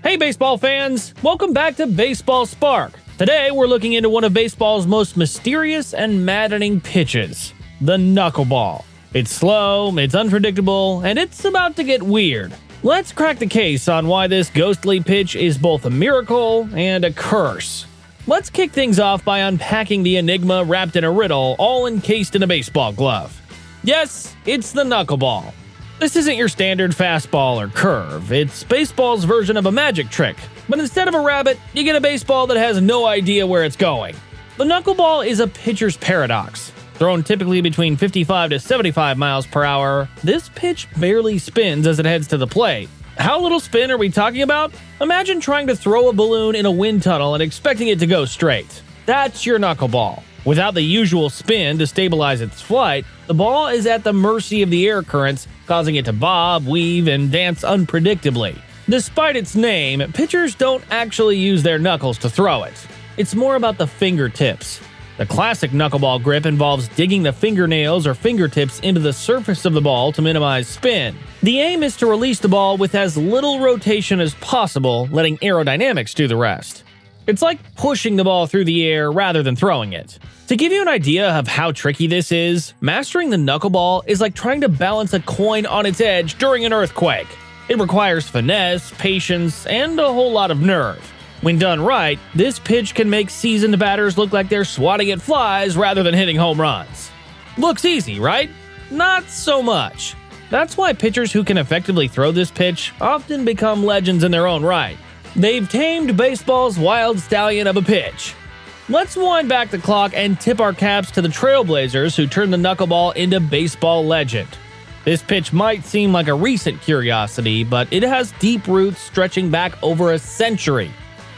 Hey baseball fans, welcome back to Baseball Spark. Today we're looking into one of baseball's most mysterious and maddening pitches, the knuckleball. It's slow, it's unpredictable, and it's about to get weird. Let's crack the case on why this ghostly pitch is both a miracle and a curse. Let's kick things off by unpacking the enigma wrapped in a riddle, all encased in a baseball glove. Yes, it's the knuckleball. This isn't your standard fastball or curve, it's baseball's version of a magic trick. But instead of a rabbit, you get a baseball that has no idea where it's going. The knuckleball is a pitcher's paradox. Thrown typically between 55 to 75 miles per hour, this pitch barely spins as it heads to the plate. How little spin are we talking about? Imagine trying to throw a balloon in a wind tunnel and expecting it to go straight. That's your knuckleball. Without the usual spin to stabilize its flight, the ball is at the mercy of the air currents, causing it to bob, weave, and dance unpredictably. Despite its name, pitchers don't actually use their knuckles to throw it. It's more about the fingertips. The classic knuckleball grip involves digging the fingernails or fingertips into the surface of the ball to minimize spin. The aim is to release the ball with as little rotation as possible, letting aerodynamics do the rest. It's like pushing the ball through the air rather than throwing it. To give you an idea of how tricky this is, mastering the knuckleball is like trying to balance a coin on its edge during an earthquake. It requires finesse, patience, and a whole lot of nerve. When done right, this pitch can make seasoned batters look like they're swatting at flies rather than hitting home runs. Looks easy, right? Not so much. That's why pitchers who can effectively throw this pitch often become legends in their own right. They've tamed baseball's wild stallion of a pitch. Let's wind back the clock and tip our caps to the trailblazers who turned the knuckleball into baseball legend. This pitch might seem like a recent curiosity, but it has deep roots stretching back over a century.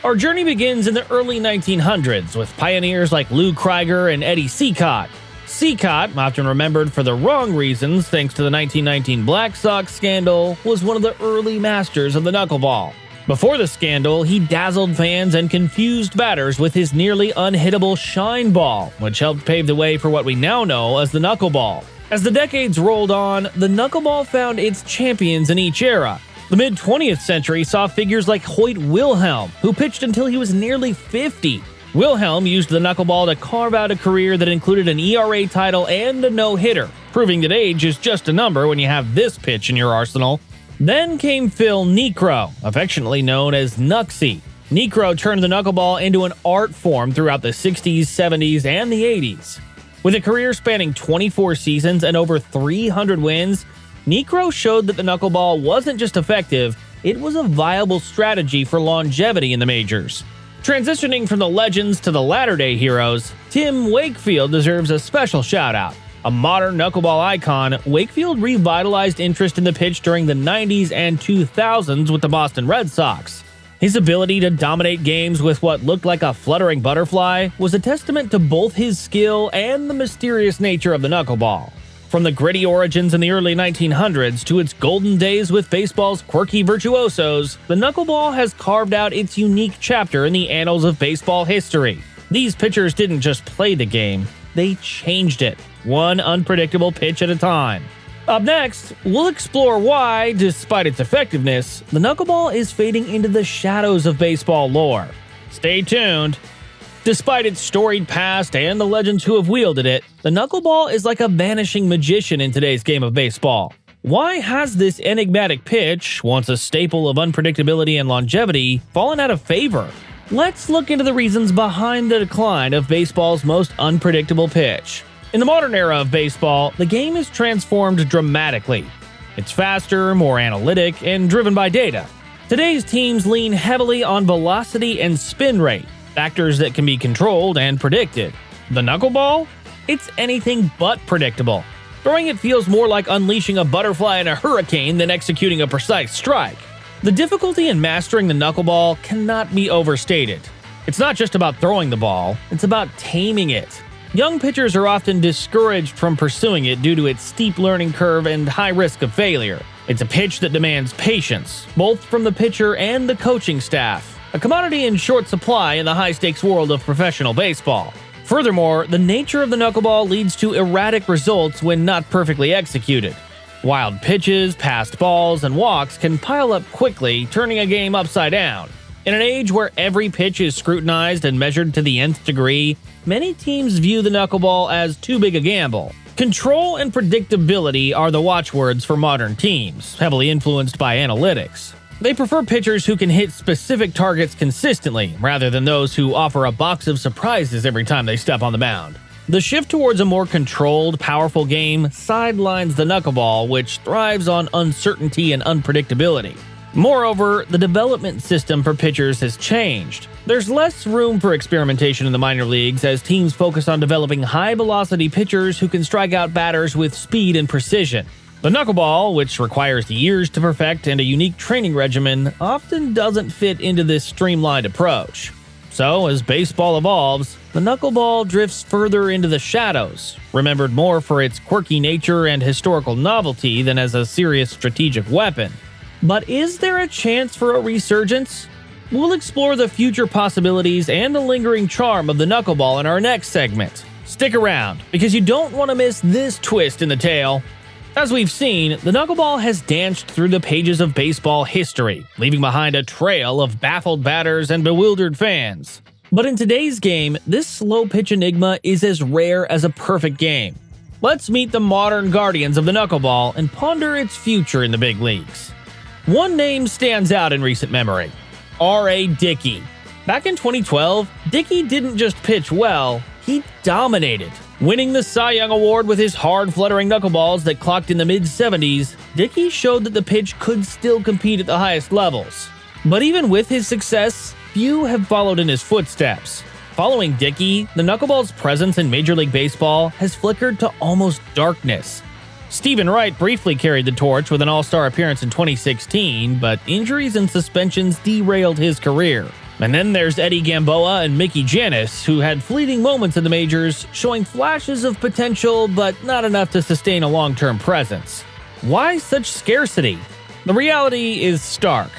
Our journey begins in the early 1900s with pioneers like Lou Krieger and Eddie Seacott. Seacott, often remembered for the wrong reasons thanks to the 1919 Black Sox scandal, was one of the early masters of the knuckleball. Before the scandal, he dazzled fans and confused batters with his nearly unhittable shine ball, which helped pave the way for what we now know as the knuckleball. As the decades rolled on, the knuckleball found its champions in each era. The mid-20th century saw figures like Hoyt Wilhelm, who pitched until he was nearly 50. Wilhelm used the knuckleball to carve out a career that included an ERA title and a no-hitter, proving that age is just a number when you have this pitch in your arsenal. Then came Phil Niekro, affectionately known as Knucksy. Niekro turned the knuckleball into an art form throughout the 60s, 70s, and the 80s. With a career spanning 24 seasons and over 300 wins, Niekro showed that the knuckleball wasn't just effective, it was a viable strategy for longevity in the majors. Transitioning from the legends to the latter-day heroes, Tim Wakefield deserves a special shout-out. A modern knuckleball icon, Wakefield revitalized interest in the pitch during the 90s and 2000s with the Boston Red Sox. His ability to dominate games with what looked like a fluttering butterfly was a testament to both his skill and the mysterious nature of the knuckleball. From the gritty origins in the early 1900s to its golden days with baseball's quirky virtuosos, the knuckleball has carved out its unique chapter in the annals of baseball history. These pitchers didn't just play the game, they changed it, one unpredictable pitch at a time. Up next, we'll explore why, despite its effectiveness, the knuckleball is fading into the shadows of baseball lore. Stay tuned. Despite its storied past and the legends who have wielded it, the knuckleball is like a vanishing magician in today's game of baseball. Why has this enigmatic pitch, once a staple of unpredictability and longevity, fallen out of favor? Let's look into the reasons behind the decline of baseball's most unpredictable pitch. In the modern era of baseball, the game is transformed dramatically. It's faster, more analytic, and driven by data. Today's teams lean heavily on velocity and spin rate, factors that can be controlled and predicted. The knuckleball? It's anything but predictable. Throwing it feels more like unleashing a butterfly in a hurricane than executing a precise strike. The difficulty in mastering the knuckleball cannot be overstated. It's not just about throwing the ball, it's about taming it. Young pitchers are often discouraged from pursuing it due to its steep learning curve and high risk of failure. It's a pitch that demands patience, both from the pitcher and the coaching staff, a commodity in short supply in the high-stakes world of professional baseball. Furthermore, the nature of the knuckleball leads to erratic results when not perfectly executed. Wild pitches, passed balls, and walks can pile up quickly, turning a game upside down. In an age where every pitch is scrutinized and measured to the nth degree, many teams view the knuckleball as too big a gamble. Control and predictability are the watchwords for modern teams, heavily influenced by analytics. They prefer pitchers who can hit specific targets consistently, rather than those who offer a box of surprises every time they step on the mound. The shift towards a more controlled, powerful game sidelines the knuckleball, which thrives on uncertainty and unpredictability. Moreover, the development system for pitchers has changed. There's less room for experimentation in the minor leagues as teams focus on developing high-velocity pitchers who can strike out batters with speed and precision. The knuckleball, which requires years to perfect and a unique training regimen, often doesn't fit into this streamlined approach. So, as baseball evolves, the knuckleball drifts further into the shadows, remembered more for its quirky nature and historical novelty than as a serious strategic weapon. But is there a chance for a resurgence? We'll explore the future possibilities and the lingering charm of the knuckleball in our next segment. Stick around, because you don't want to miss this twist in the tale. As we've seen, the knuckleball has danced through the pages of baseball history, leaving behind a trail of baffled batters and bewildered fans. But in today's game, this slow-pitch enigma is as rare as a perfect game. Let's meet the modern guardians of the knuckleball and ponder its future in the big leagues. One name stands out in recent memory: R.A. Dickey. Back in 2012, Dickey didn't just pitch well, he dominated. Winning the Cy Young Award with his hard-fluttering knuckleballs that clocked in the mid-70s, Dickey showed that the pitch could still compete at the highest levels. But even with his success, few have followed in his footsteps. Following Dickey, the knuckleball's presence in Major League Baseball has flickered to almost darkness. Stephen Wright briefly carried the torch with an All-Star appearance in 2016, but injuries and suspensions derailed his career. And then there's Eddie Gamboa and Mickey Jannis, who had fleeting moments in the majors, showing flashes of potential but not enough to sustain a long-term presence. Why such scarcity? The reality is stark.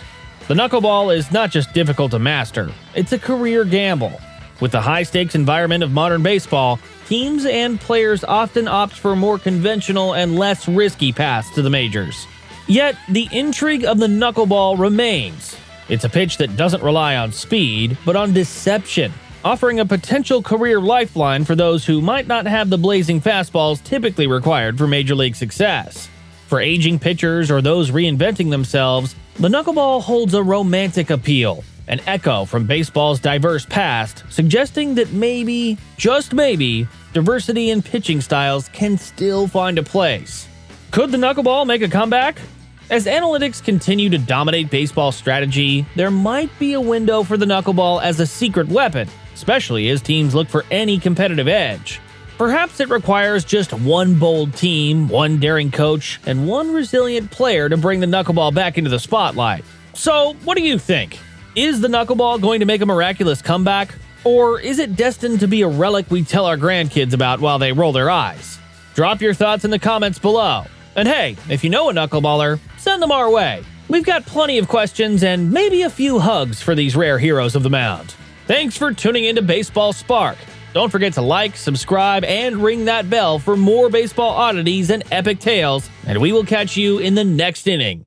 The knuckleball is not just difficult to master, it's a career gamble. With the high-stakes environment of modern baseball, teams and players often opt for more conventional and less risky paths to the majors. Yet, the intrigue of the knuckleball remains. It's a pitch that doesn't rely on speed, but on deception, offering a potential career lifeline for those who might not have the blazing fastballs typically required for major league success. For aging pitchers or those reinventing themselves, the knuckleball holds a romantic appeal, an echo from baseball's diverse past, suggesting that maybe, just maybe, diversity in pitching styles can still find a place. Could the knuckleball make a comeback? As analytics continue to dominate baseball strategy, there might be a window for the knuckleball as a secret weapon, especially as teams look for any competitive edge. Perhaps it requires just one bold team, one daring coach, and one resilient player to bring the knuckleball back into the spotlight. So, what do you think? Is the knuckleball going to make a miraculous comeback? Or is it destined to be a relic we tell our grandkids about while they roll their eyes? Drop your thoughts in the comments below. And hey, if you know a knuckleballer, send them our way. We've got plenty of questions and maybe a few hugs for these rare heroes of the mound. Thanks for tuning into Baseball Spark. Don't forget to like, subscribe, and ring that bell for more baseball oddities and epic tales, and we will catch you in the next inning.